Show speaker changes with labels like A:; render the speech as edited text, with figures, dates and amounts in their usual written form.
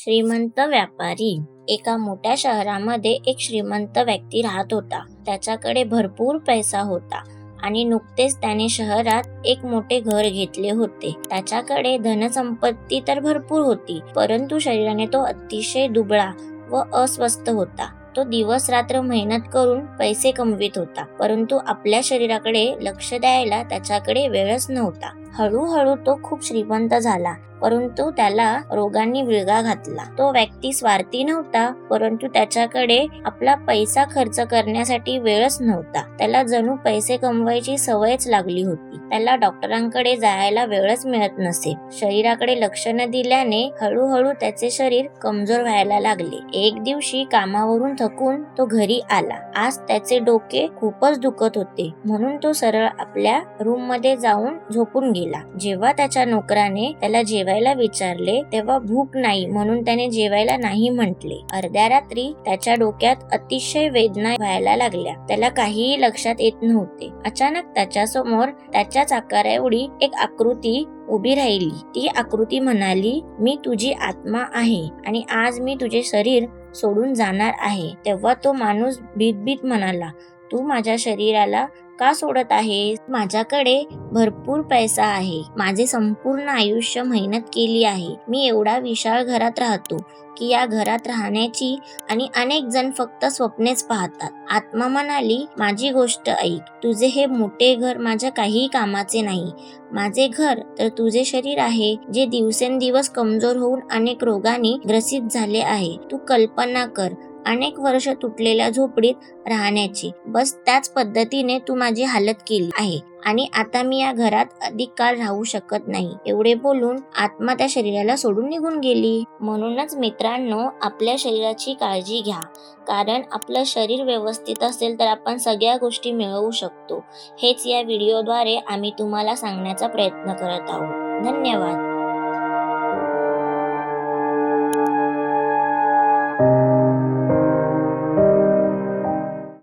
A: श्रीमंत व्यापारी. एका मोठ्या शहरामध्ये एक श्रीमंत व्यक्ती राहत होता. त्याच्याकडे भरपूर पैसा होता आणि नुकतेच त्याने शहरात एक मोठे घर घेतले होते. त्याच्याकडे धनसंपत्ती तर भरपूर होती, परंतु शरीराने तो अतिशय दुबळा व अस्वस्थ होता. तो दिवस रात्र मेहनत करून पैसे कमवित होता, परंतु आपल्या शरीराकडे लक्ष द्यायला त्याच्याकडे वेळच नव्हता. हळूहळू तो खूप श्रीमंत झाला, परंतु त्याला रोगांनी विळगा घातला. तो व्यक्ती स्वार्थी नव्हता, परंतु त्याच्याकडे आपला पैसा खर्च करण्यासाठी वेळच नव्हता. त्याला जणू पैसे कमवायची सवयच लागली होती. त्याला डॉक्टरांकडे जायला वेळच मिळत नसे. शरीराकडे लक्ष न दिल्याने हळूहळू त्याचे शरीर कमजोर व्हायला लागले. एक दिवशी कामावरून थकून तो घरी आला. आज त्याचे डोके खूपच दुखत होते, म्हणून तो सरळ आपल्या रूम मध्ये जाऊन झोपून गेला. जेव्हा त्याच्या नोकराने त्याला जेवायला विचारले तेव्हा भूक नाही म्हणून त्याने जेवायला नाही म्हटले. अर्ध्या रात्री त्याच्या डोक्यात अतिशय वेदना व्हायला लागल्या. त्याला काहीही लक्षात येत नव्हते. अचानक त्याच्या समोर त्याच्याच आकारा एवढी एक आकृती उभी राहिली. ती आकृती म्हणाली, मी तुझी आत्मा आहे आणि आज मी तुझे शरीर सोडून जाणार आहे. तेव्हा तो माणूस भीत म्हणाला, तू माझ्या शरीराला का सोडत आहेस? माझ्याकडे भरपूर पैसा आहे. माझे संपूर्ण आयुष्य मेहनत केली आहे. मी एवढा विशाल घरात राहतो की या घरात राहण्याची आणि अनेक जण फक्त स्वप्नेच पाहतात. आत्मा म्हणाली, माझी गोष्ट ऐक. तुझे हे मोठे घर माझ्या काही कामाचे नाही. माझे घर तर तुझे शरीर आहे, जे दिवसेंदिवस कमजोर होऊन अनेक रोगांनी ग्रसित झाले आहे. तू कल्पना कर, अनेक वर्ष तुटलेल्या झोपडीत राहण्याची. बस त्याच पद्धतीने तू माझी हालत केली आहे आणि आता मी या घरात अधिक काळ राहू शकत नाही. एवढे बोलून आत्मा त्या शरीराला सोडून निघून गेली. म्हणूनच मित्रांनो, आपल्या शरीराची काळजी घ्या, कारण आपलं शरीर व्यवस्थित असेल तर आपण सगळ्या गोष्टी मिळवू शकतो. हेच या व्हिडिओद्वारे आम्ही तुम्हाला सांगण्याचा प्रयत्न करत आहोत. धन्यवाद.